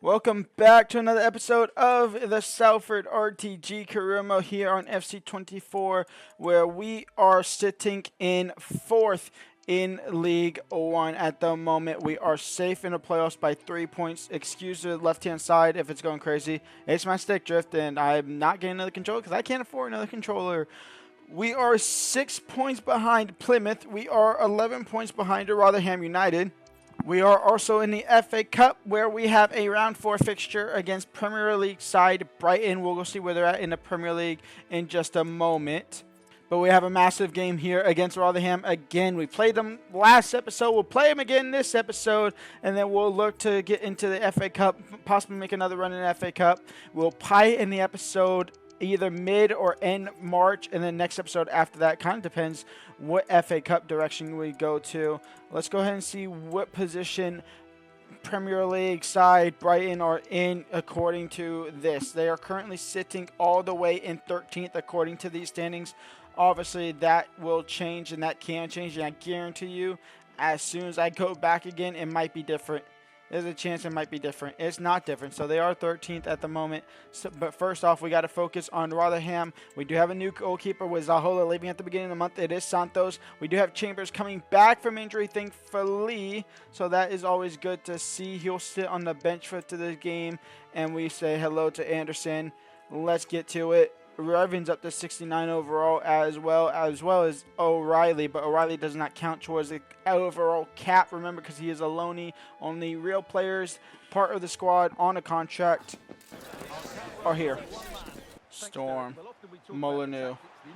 Welcome back to another episode of the Salford RTG Career Mode here on FC25, where we are sitting in 4th in League 1 at the moment. We are safe in the playoffs by 3 points. Excuse the left-hand side if it's going crazy. It's my stick drift, and I'm not getting another controller because I can't afford another controller. We are 6 points behind Plymouth. We are 11 points behind Rotherham United. We are also in the FA Cup, where we have a round 4 fixture against Premier League side Brighton. We'll go see where they're at in the Premier League in just a moment. But we have a massive game here against Rotherham again. We played them last episode. We'll play them again this episode, and then we'll look to get into the FA Cup, possibly make another run in the FA Cup. We'll play in the episode either mid or end March, and then next episode after that. Kind of depends what FA Cup direction we go to. Let's go ahead and see what position Premier League side Brighton are in according to this. They are currently sitting all the way in 13th according to these standings. Obviously that will change, and that can change, and I guarantee you as soon as I go back again it might be different. There's a chance it might be different. It's not different. So they are 13th at the moment. But first off, we got to focus on Rotherham. We do have a new goalkeeper with Zahola leaving at the beginning of the month. It is Santos. We do have Chambers coming back from injury, thankfully. So that is always good to see. He'll sit on the bench for the game. And we say hello to Anderson. Let's get to it. Revan's up to 69 overall as well as O'Reilly, but O'Reilly does not count towards the overall cap, remember, because he is a loanee. Only real players, part of the squad on a contract, are here. Storm, Molyneux,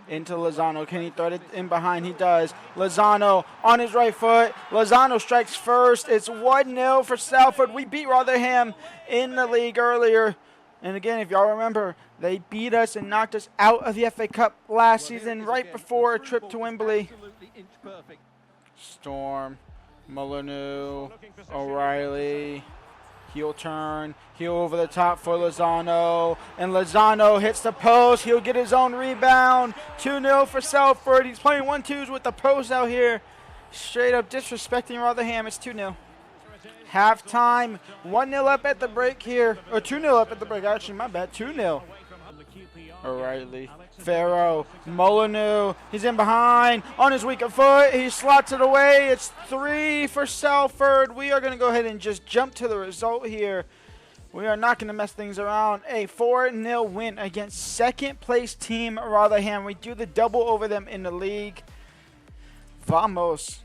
into Lozano. Can he thread it in behind? He does. Lozano on his right foot. Lozano strikes first. It's 1-0 for Salford. We beat Rotherham in the league earlier. And again, if y'all remember, they beat us and knocked us out of the FA Cup last season right before a trip to Wembley. Storm, Molyneux, O'Reilly, heel turn, heel over the top for Lozano, and Lozano hits the post. He'll get his own rebound. 2-0 for Salford. He's playing 1-2s with the post out here. Straight up disrespecting Rotherham. It's 2-0. Halftime, 1-0 up at the break here, or 2-0 up at the break, actually, my bad, 2-0. O'Reilly, Farrow, Molyneux, he's in behind, on his weaker foot, he slots it away, it's 3 for Salford. We are going to go ahead and just jump to the result here. We are not going to mess things around. A 4-0 win against second place team Rotherham. We do the double over them in the league. Vamos.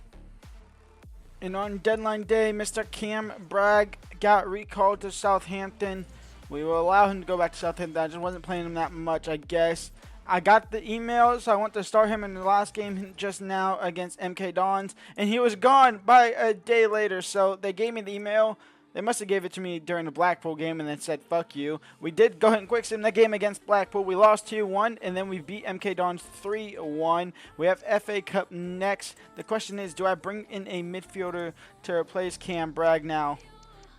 And on deadline day, Mr. Cam Bragg got recalled to Southampton. We will allow him to go back to Southampton. I just wasn't playing him that much, I guess. I got the emails. So I want to start him in the last game just now against MK Dons. And he was gone by a day later. So they gave me the email. They must have gave it to me during the Blackpool game and then said, fuck you. We did go ahead and quick sim that game against Blackpool. We lost 2-1, and then we beat MK Dons 3-1. We have FA Cup next. The question is, do I bring in a midfielder to replace Cam Bragg now?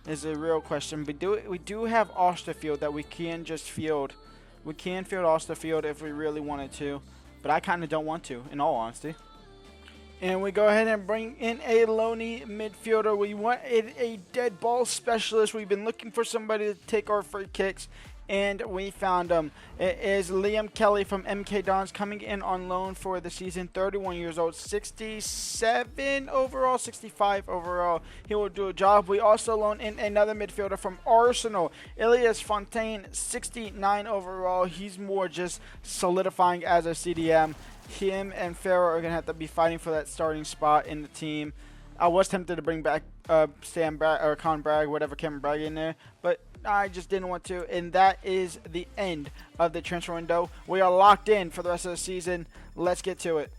Is a real question. We do have Osterfield that we can just field. We can field Osterfield if we really wanted to, but I kind of don't want to, in all honesty. And we go ahead and bring in a loanee midfielder. We want a dead ball specialist. We've been looking for somebody to take our free kicks, and we found him. It is Liam Kelly from MK Dons coming in on loan for the season. 31 years old, 67 overall, 65 overall. He will do a job. We also loan in another midfielder from Arsenal, Elias Fontaine, 69 overall. He's more just solidifying as a CDM. Him and Farrow are going to have to be fighting for that starting spot in the team. I was tempted to bring back Con Bragg, whatever Cameron Bragg in there, but I just didn't want to. And that is the end of the transfer window. We are locked in for the rest of the season. Let's get to it.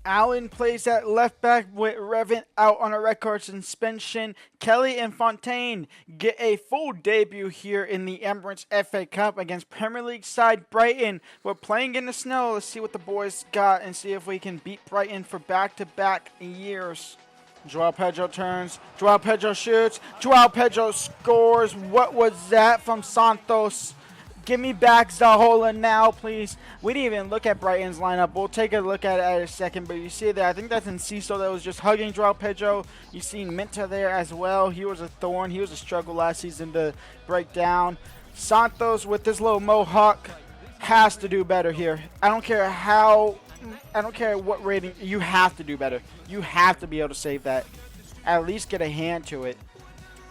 Allen plays at left back with Revan out on a red card suspension. Kelly and Fontaine get a full debut here in the Emirates FA Cup against Premier League side Brighton. We're playing in the snow. Let's see what the boys got and see if we can beat Brighton for back-to-back years. Joao Pedro turns. Joao Pedro shoots. Joao Pedro scores. What was that from Santos? Give me back Zahola now, please. We didn't even look at Brighton's lineup. We'll take a look at it in a second. But you see there, I think that's Enciso that was just hugging Joao Pedro. You see Minta there as well. He was a thorn. He was a struggle last season to break down. Santos with this little mohawk has to do better here. I don't care what rating. You have to do better. You have to be able to save that. At least get a hand to it.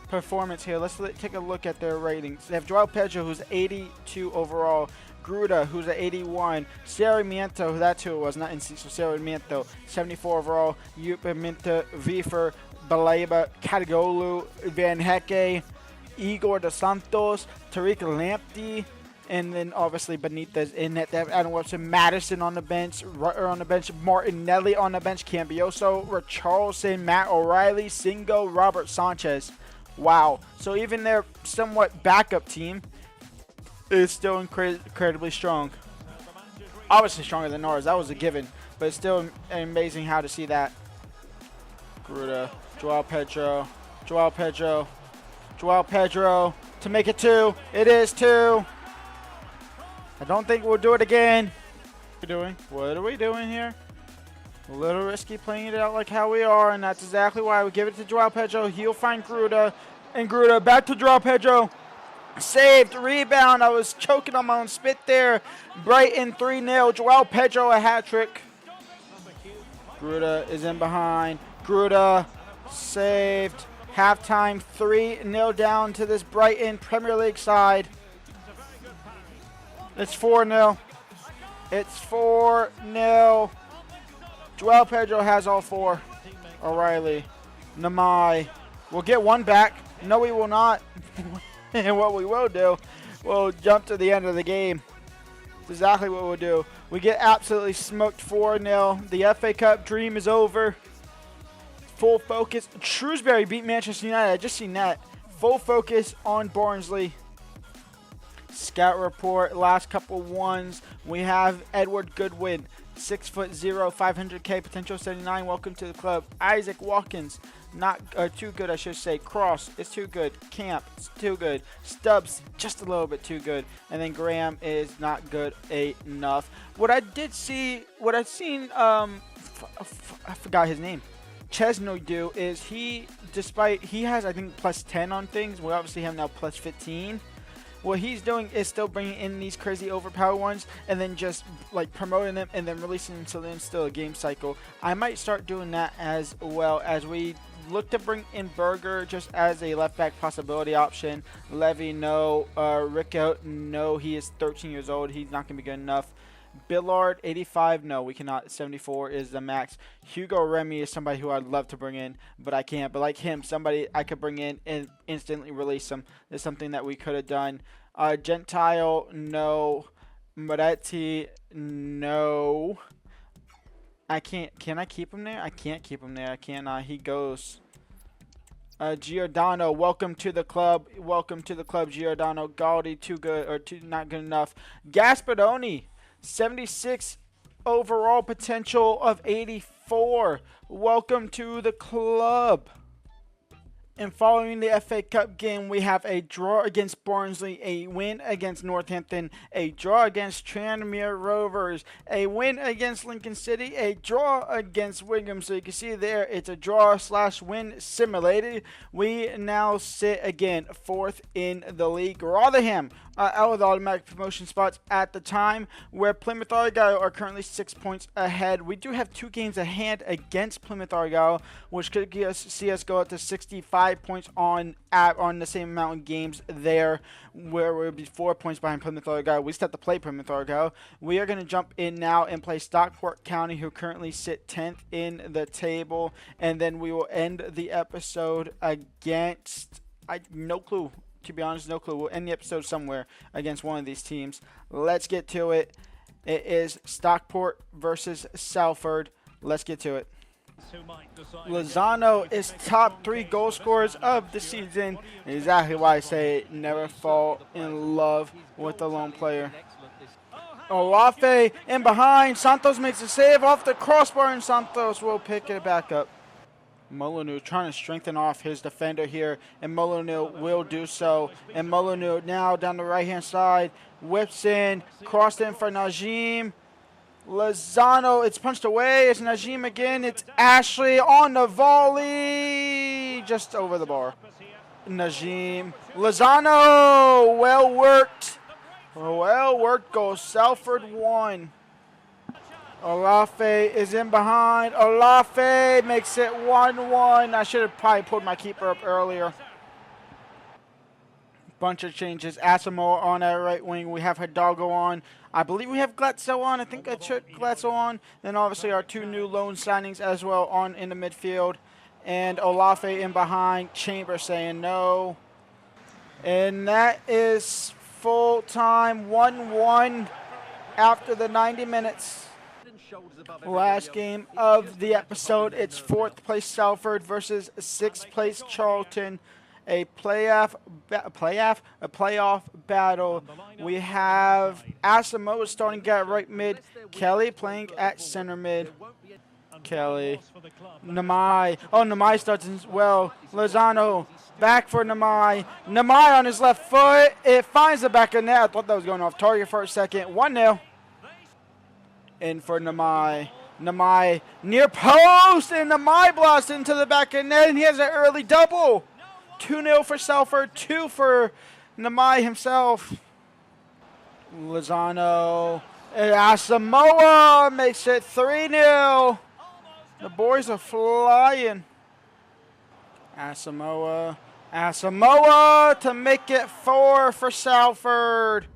Performance here. Let's take a look at their ratings. They have Joao Pedro, who's 82 overall. Gruda, who's at 81. Sarmiento, that's who it was, not Enciso. Sarmiento, 74 overall. Minta, Vifer, Baleba, Kadagolu, Van Hecke, Igor dos Santos, Tariq Lamptey, and then obviously Benitez in net. They have Adam Webster, Madison on the bench, Rutter on the bench, Martinelli on the bench, Cambioso, Richarlison, Matt O'Reilly, Singo, Robert Sanchez. Wow. So even their somewhat backup team is still incredibly strong. Obviously stronger than ours. That was a given. But it's still amazing how to see that. Gruda, Joao Pedro, Joao Pedro, Joao Pedro to make it 2. It is 2. I don't think we'll do it again. What are we doing here? A little risky playing it out like how we are, and that's exactly why we give it to Joao Pedro. He'll find Gruda, and Gruda back to Joao Pedro. Saved, rebound. I was choking on my own spit there. Brighton 3-0. Joao Pedro a hat trick. Gruda is in behind. Gruda saved. Halftime 3-0 down to this Brighton Premier League side. It's 4-0. It's 4-0. Joao Pedro has all 4. O'Reilly. Namai. We'll get 1 back. No, we will not. And what we will do, we'll jump to the end of the game. That's exactly what we'll do. We get absolutely smoked 4-0. The FA Cup dream is over. Full focus. Shrewsbury beat Manchester United. I just seen that. Full focus on Barnsley. Scout report, last couple ones. We have Edward Goodwin, 6'0", 500k, potential 79. Welcome to the club. Isaac Watkins, not too good, I should say. Cross is too good. Camp is too good. Stubbs just a little bit too good, and then Graham is not good enough. What I did see, what I've seen, I forgot his name. Chesney do is he has I think plus 10 on things. We obviously have now plus 15. What he's doing is still bringing in these crazy overpowered ones and then just like promoting them and then releasing them so then still a game cycle. I might start doing that as well as we look to bring in Berger just as a left back possibility option. Levy, no. Rico, no. He is 13 years old. He's not going to be good enough. Billard, 85. No, we cannot. 74 is the max. Hugo Remy is somebody who I'd love to bring in, but I can't. But like him, somebody I could bring in and instantly release him. There's something that we could have done. Gentile, no. Moretti, no. I can't. Can I keep him there? I can't keep him there. I cannot. He goes. Giordano, welcome to the club. Welcome to the club, Giordano. Galdi, too good or too not good enough. Gaspadoni, 76 overall potential of 84. Welcome to the club. And following the FA Cup game, we have a draw against Barnsley, a win against Northampton, a draw against Tranmere Rovers, a win against Lincoln City, a draw against Wigan. So you can see there, it's a draw/win simulated. We now sit again 4th in the league. Rotherham out of the automatic promotion spots at the time, where Plymouth Argyle are currently 6 points ahead. We do have 2 games ahead against Plymouth Argyle, which could see us go up to 65 points on the same amount of games there, where we'll be 4 points behind Plymouth Argyle. We still have to play Plymouth Argyle. We are going to jump in now and play Stockport County, who currently sit 10th in the table, and then we will end the episode against no clue. To be honest, no clue. We'll end the episode somewhere against one of these teams. Let's get to it. It is Stockport versus Salford. Let's get to it. Lozano is top 3 goal scorers of the season. Exactly why I say never fall in love with a lone player. Olafe in behind. Santos makes a save off the crossbar, and Santos will pick it back up. Molyneux trying to strengthen off his defender here, and Molyneux will do so. And Molyneux now down the right-hand side, whips in, crossed in for Najim. Lozano, it's punched away. It's Najim again. It's Ashley on the volley, just over the bar. Najim, Lozano, well worked goal. Salford 1. Olafe is in behind. Olafe makes it 1-1. I should have probably pulled my keeper up earlier. Bunch of changes. Asamoah on that right wing. We have Hidalgo on. I believe we have Glatzel on. I think I checked Glatzel on. Then obviously our 2 new loan signings as well on in the midfield. And Olafe in behind. Chambers saying no. And that is full time 1-1 after the 90 minutes. Last game of the episode. It's 4th place Salford versus 6th place Charlton. A playoff battle. We have Asamoah starting at right mid. Kelly playing at center mid. Kelly. Namai. Oh, Namai starts as well. Lozano. Back for Namai. Namai on his left foot. It finds the back of net. I thought that was going off target for a second. 1-0. In for Namai. Namai near post, and Namai blasts into the back of net, and he has an early double. 2-0 for Salford, 2 for Namai himself. Lozano. And Asamoah makes it 3-0. The boys are flying. Asamoah. Asamoah to make it 4 for Salford.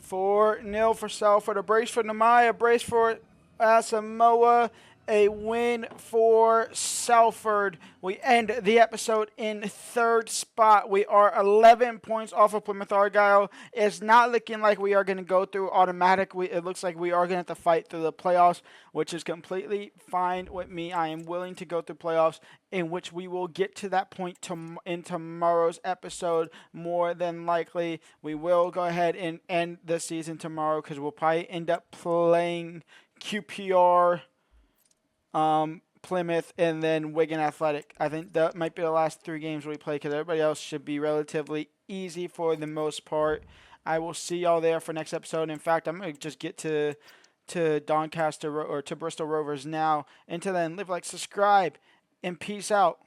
4-0 for Salford. A brace for Namai, a brace for Asamoah, a win for Salford. We end the episode in 3rd spot. We are 11 points off of Plymouth Argyle. It's not looking like we are going to go through automatic. It looks like we are going to have to fight through the playoffs, which is completely fine with me. I am willing to go through playoffs, in which we will get to that point in tomorrow's episode. More than likely, we will go ahead and end the season tomorrow, because we'll probably end up playing QPR, Plymouth, and then Wigan Athletic. I think that might be the last 3 games we play, because everybody else should be relatively easy for the most part. I will see y'all there for next episode. In fact, I'm going to just get to Doncaster or to Bristol Rovers now. Until then, live, like, subscribe, and peace out.